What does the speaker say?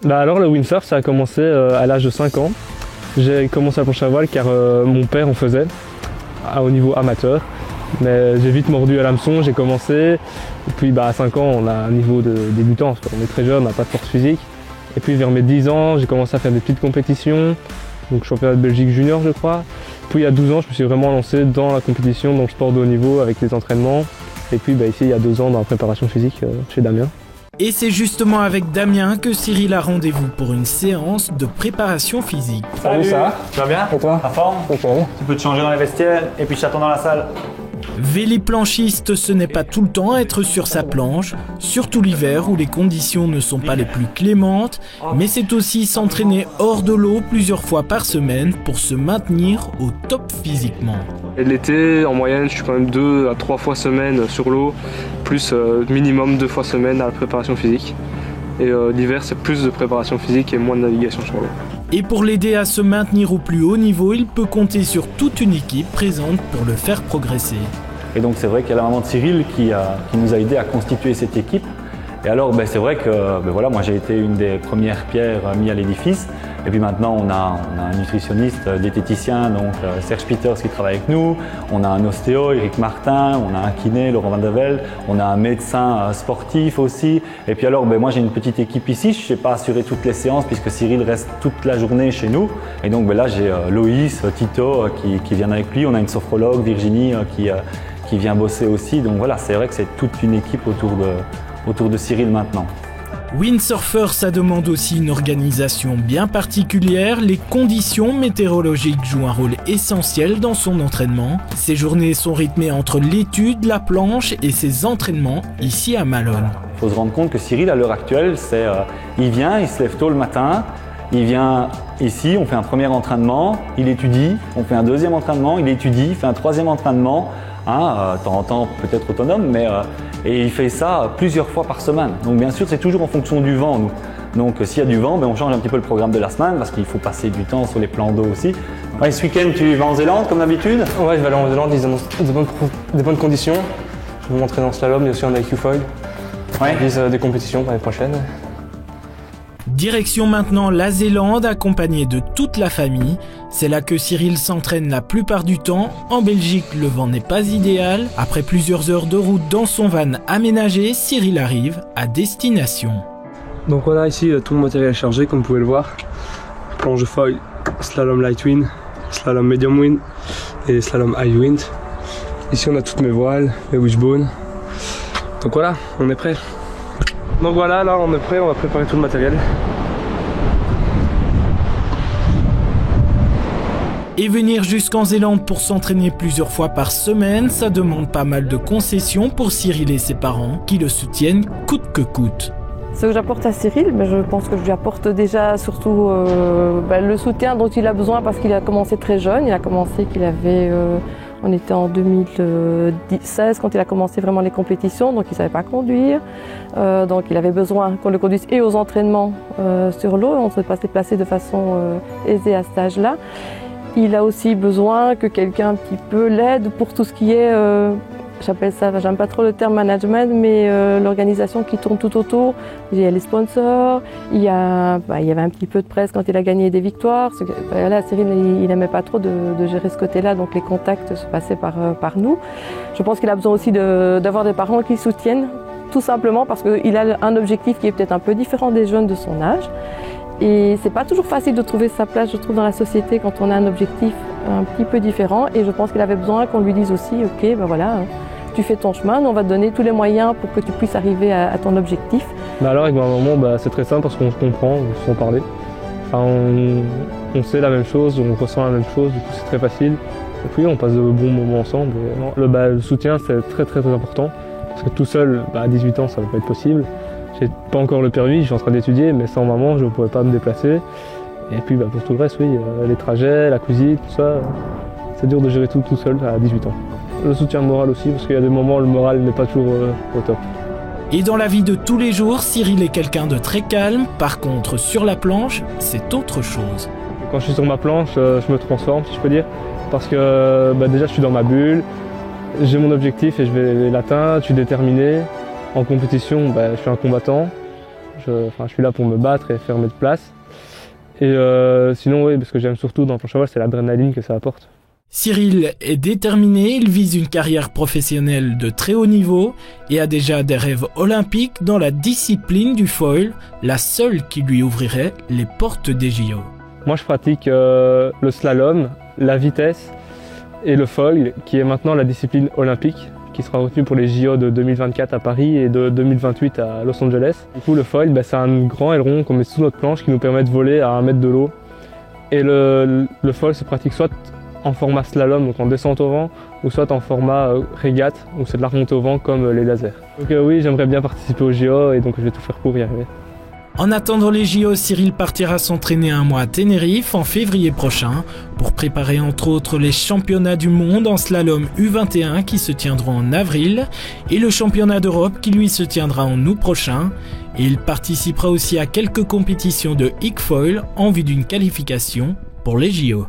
Alors le windsurf, ça a commencé à l'âge de 5 ans. J'ai commencé la planche à voile car mon père en faisait au niveau amateur. Mais j'ai vite mordu à l'hameçon, j'ai commencé. Et puis à 5 ans, on a un niveau de débutant, parce qu'on est très jeune, on n'a pas de force physique. Et puis vers mes 10 ans, j'ai commencé à faire des petites compétitions. Donc championnat de Belgique junior, je crois. Puis à 12 ans, je me suis vraiment lancé dans la compétition, dans le sport de haut niveau avec les entraînements. Et puis ici, il y a 2 ans, dans la préparation physique chez Damien. Et c'est justement avec Damien que Cyril a rendez-vous pour une séance de préparation physique. Salut, ça va? Tu vas bien? Et toi? En forme? Okay. Tu peux te changer dans les vestiaires et puis je t'attends dans la salle. Véliplanchiste, ce n'est pas tout le temps être sur sa planche, surtout l'hiver où les conditions ne sont pas les plus clémentes, mais c'est aussi s'entraîner hors de l'eau plusieurs fois par semaine pour se maintenir au top physiquement. L'été, en moyenne, je suis quand même 2 à 3 fois semaine sur l'eau, plus minimum 2 fois semaine à la préparation physique. Et l'hiver, c'est plus de préparation physique et moins de navigation sur l'eau. Et pour l'aider à se maintenir au plus haut niveau, il peut compter sur toute une équipe présente pour le faire progresser. Et donc c'est vrai qu'il y a la maman de Cyril qui nous a aidé à constituer cette équipe. Et alors c'est vrai que voilà, moi j'ai été une des premières pierres mises à l'édifice. Et puis maintenant on a un nutritionniste, diététicien, donc Serge Peters qui travaille avec nous. On a un ostéo, Eric Martin, on a un kiné, Laurent Van de Velde. On a un médecin sportif aussi. Et puis alors moi j'ai une petite équipe ici. Je ne sais pas assurer toutes les séances puisque Cyril reste toute la journée chez nous. Et donc là j'ai Loïs, Tito qui viennent avec lui. On a une sophrologue, Virginie, qui vient bosser aussi. Donc voilà, c'est vrai que c'est toute une équipe autour de Cyril maintenant. Windsurfer, ça demande aussi une organisation bien particulière. Les conditions météorologiques jouent un rôle essentiel dans son entraînement. Ses journées sont rythmées entre l'étude, la planche et ses entraînements ici à Malone. Il faut se rendre compte que Cyril, à l'heure actuelle, il vient, il se lève tôt le matin, il vient ici, on fait un premier entraînement, il étudie, on fait un deuxième entraînement, il étudie, il fait un troisième entraînement. De temps en temps peut-être autonome, et il fait ça plusieurs fois par semaine. Donc bien sûr, c'est toujours en fonction du vent. Donc s'il y a du vent, on change un petit peu le programme de la semaine parce qu'il faut passer du temps sur les plans d'eau aussi. Ouais, ce week-end, tu vas en Zélande comme d'habitude? Ouais, je vais aller en Zélande, des bonnes conditions. Je vais m'entraîner en slalom et aussi en IQ foil. Ouais. Je vise des compétitions pour l'année prochaine. Direction maintenant la Zélande, accompagné de toute la famille. C'est là que Cyril s'entraîne la plupart du temps. En Belgique, le vent n'est pas idéal. Après plusieurs heures de route dans son van aménagé, Cyril arrive à destination. Donc voilà, ici tout le matériel est chargé comme vous pouvez le voir. Planche de foil, slalom light wind, slalom medium wind et slalom high wind. Ici on a toutes mes voiles, mes wishbones. Donc voilà, on est prêt. Donc voilà, là on est prêt, on va préparer tout le matériel. Et venir jusqu'en Zélande pour s'entraîner plusieurs fois par semaine, ça demande pas mal de concessions pour Cyril et ses parents qui le soutiennent coûte que coûte. Ce que j'apporte à Cyril, je pense que je lui apporte déjà surtout le soutien dont il a besoin parce qu'il a commencé très jeune. Il a commencé on était en 2016 quand il a commencé vraiment les compétitions, donc il ne savait pas conduire. Donc il avait besoin qu'on le conduise et aux entraînements sur l'eau. On ne s'est pas déplacé de façon aisée à cet âge-là. Il a aussi besoin que quelqu'un un petit peu l'aide pour tout ce qui est, j'appelle ça, j'aime pas trop le terme management, mais l'organisation qui tourne tout autour. Il y a les sponsors, il y avait un petit peu de presse quand il a gagné des victoires. Là, Cyril, il n'aimait pas trop de gérer ce côté-là, donc les contacts se passaient par nous. Je pense qu'il a besoin aussi d'avoir des parents qui le soutiennent, tout simplement parce qu'il a un objectif qui est peut-être un peu différent des jeunes de son âge. Et c'est pas toujours facile de trouver sa place, je trouve, dans la société quand on a un objectif un petit peu différent. Et je pense qu'il avait besoin qu'on lui dise aussi, ok, voilà, tu fais ton chemin, on va te donner tous les moyens pour que tu puisses arriver à ton objectif. Alors avec ma maman, c'est très simple parce qu'on se comprend, on se parler. Enfin, on sait la même chose, on ressent la même chose, du coup c'est très facile. Et puis on passe de bons moments ensemble. Et le soutien c'est très important parce que tout seul, à 18 ans, ça ne va pas être possible. J'ai pas encore le permis, je suis en train d'étudier, mais sans maman, je ne pourrais pas me déplacer. Et puis pour tout le reste, oui, les trajets, la cuisine, tout ça, c'est dur de gérer tout seul à 18 ans. Le soutien moral aussi, parce qu'il y a des moments où le moral n'est pas toujours au top. Et dans la vie de tous les jours, Cyril est quelqu'un de très calme. Par contre, sur la planche, c'est autre chose. Quand je suis sur ma planche, je me transforme, si je peux dire. Parce que déjà, je suis dans ma bulle, j'ai mon objectif et je vais l'atteindre, je suis déterminé. En compétition, je suis un combattant. je suis là pour me battre et faire mes places. Et sinon, oui, parce que j'aime surtout dans la planche à voile, c'est l'adrénaline que ça apporte. Cyril est déterminé, il vise une carrière professionnelle de très haut niveau et a déjà des rêves olympiques dans la discipline du foil, la seule qui lui ouvrirait les portes des JO. Moi, je pratique le slalom, la vitesse et le foil, qui est maintenant la discipline olympique, qui sera retenue pour les JO de 2024 à Paris et de 2028 à Los Angeles. Du coup, le foil, c'est un grand aileron qu'on met sous notre planche qui nous permet de voler à 1 mètre de l'eau. Et le foil se pratique soit en format slalom, donc en descente au vent, ou soit en format régate, où c'est de la remontée au vent comme les lasers. Donc oui, j'aimerais bien participer aux JO et donc je vais tout faire pour y arriver. En attendant les JO, Cyril partira s'entraîner un mois à Tenerife en février prochain pour préparer entre autres les championnats du monde en slalom U21 qui se tiendront en avril et le championnat d'Europe qui lui se tiendra en août prochain. Et il participera aussi à quelques compétitions de hic foil en vue d'une qualification pour les JO.